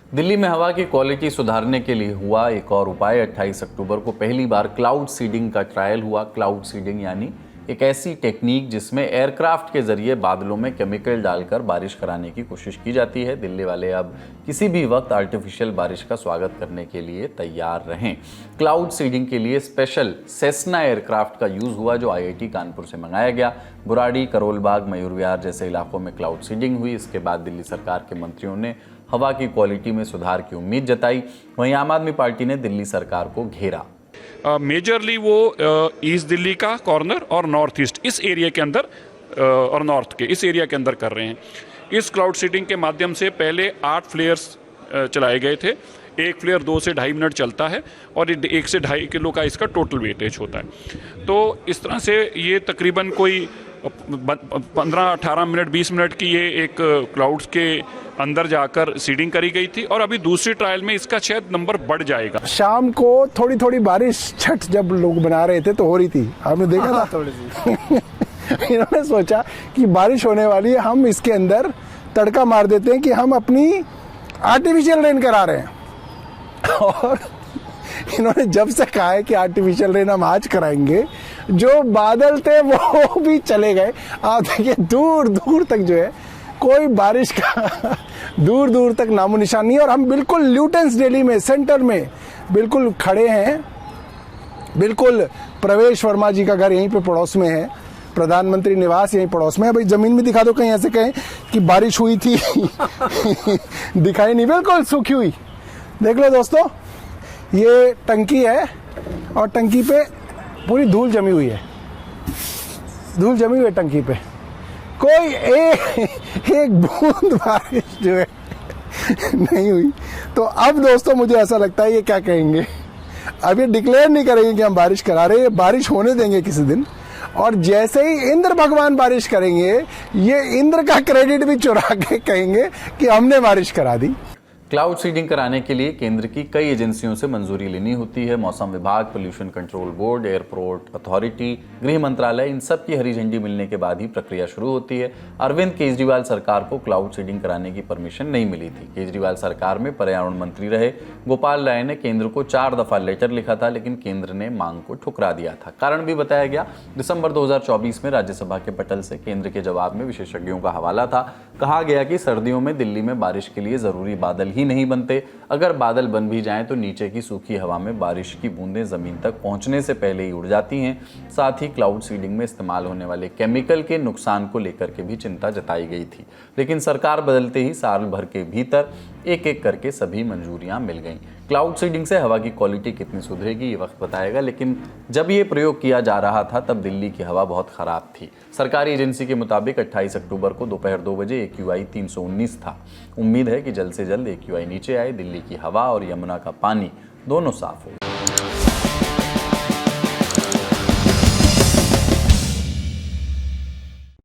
दिल्ली में हवा की क्वालिटी सुधारने के लिए हुआ एक और उपाय। 28 अक्टूबर को पहली बार क्लाउड सीडिंग का ट्रायल हुआ। क्लाउड सीडिंग यानी एक ऐसी टेक्निक जिसमें एयरक्राफ्ट के जरिए बादलों में केमिकल डालकर बारिश कराने की कोशिश की जाती है। दिल्ली वाले अब किसी भी वक्त आर्टिफिशियल बारिश का स्वागत करने के लिए तैयार रहें। क्लाउड सीडिंग के लिए स्पेशल सेस्ना एयरक्राफ्ट का यूज हुआ, जो IIT कानपुर से मंगाया गया। बुराड़ी, करोलबाग, मयूर विहार जैसे इलाकों में क्लाउड सीडिंग हुई। इसके बाद दिल्ली सरकार के मंत्रियों ने हवा की क्वालिटी में सुधार की उम्मीद जताई। वहीं आम आदमी पार्टी ने दिल्ली सरकार को घेरा। मेजरली वो ईस्ट दिल्ली का कॉर्नर और नॉर्थ ईस्ट इस एरिया के अंदर और नॉर्थ के इस एरिया के अंदर कर रहे हैं। इस क्लाउड सीडिंग के माध्यम से पहले 8 फ्लेयर्स चलाए गए थे। एक फ्लेयर 2 से ढाई मिनट चलता है और 1 से 2.5 किलो का इसका टोटल वेटेज होता है। तो इस तरह से ये तकरीबन कोई 15-18 मिनट 20 मिनट की ये एक क्लाउड्स के अंदर जाकर सीडिंग करी गई थी और अभी दूसरी ट्रायल में इसका शायद नंबर बढ़ जाएगा। शाम को थोड़ी थोड़ी बारिश छठ जब लोग बना रहे थे तो हो रही थी, आपने देखा था थोड़ी सी। इन्होंने सोचा कि बारिश होने वाली है, हम इसके अंदर तड़का मार देते हैं कि हम अपनी आर्टिफिशियल रेन करा रहे हैं। और इन्होंने जब से कहा है कि आर्टिफिशियल रेन हम आज कराएंगे, जो बादल थे वो भी चले गए। आप देखिए दूर दूर तक जो है कोई बारिश का दूर दूर तक नामो निशान नहीं है। और हम बिल्कुल ल्यूटेंस दिल्ली में सेंटर में बिल्कुल खड़े हैं। बिल्कुल प्रवेश वर्मा जी का घर यहीं पे पड़ोस में है, प्रधानमंत्री निवास यहीं पड़ोस में है। भाई जमीन में दिखा दो, कहीं ऐसे कहें कि बारिश हुई थी। दिखाई नहीं, बिल्कुल सूखी हुई। देख लो दोस्तों, ये टंकी है और टंकी पे पूरी धूल जमी हुई है। धूल जमी हुई है टंकी पे, कोई एक बूंद बारिश जो है नहीं हुई। तो अब दोस्तों मुझे ऐसा लगता है ये क्या कहेंगे, अब ये डिक्लेयर नहीं करेंगे कि हम बारिश करा रहे हैं, बारिश होने देंगे किसी दिन। और जैसे ही इंद्र भगवान बारिश करेंगे, ये इंद्र का क्रेडिट भी चुरा के कहेंगे कि हमने बारिश करा दी। क्लाउड सीडिंग कराने के लिए केंद्र की कई एजेंसियों से मंजूरी लेनी होती है। मौसम विभाग, pollution control board, airport authority, गृह मंत्रालय, इन सब की हरी झंडी मिलने के बाद ही प्रक्रिया शुरू होती है। अरविंद केजरीवाल सरकार को क्लाउड सीडिंग कराने की परमिशन नहीं मिली थी। केजरीवाल सरकार में पर्यावरण मंत्री रहे गोपाल राय ने केंद्र को 4 दफा लेटर लिखा था, लेकिन केंद्र ने मांग को ठुकरा दिया था। कारण भी बताया गया। दिसंबर 2024 में राज्यसभा के पटल से केंद्र के जवाब में विशेषज्ञों का हवाला था। कहा गया कि सर्दियों में दिल्ली में बारिश के लिए जरूरी बादल ही नहीं बनते, अगर बादल बन भी जाएं तो नीचे की सूखी हवा में बारिश की बूंदें जमीन तक पहुंचने से पहले ही उड़ जाती हैं। साथ ही क्लाउड सीडिंग में इस्तेमाल होने वाले केमिकल के नुकसान को लेकर के भी चिंता जताई गई थी। लेकिन सरकार बदलते ही साल भर के भीतर एक एक करके सभी मंजूरियां मिल गईं। क्लाउड सीडिंग से हवा की क्वालिटी कितनी सुधरेगी ये वक्त बताएगा, लेकिन जब ये प्रयोग किया जा रहा था तब दिल्ली की हवा बहुत खराब थी। सरकारी एजेंसी के मुताबिक 28 अक्टूबर को दोपहर 2 बजे AQI 319 था। उम्मीद है कि जल्द से जल्द AQI नीचे आए, दिल्ली की हवा और यमुना का पानी दोनों साफ हो।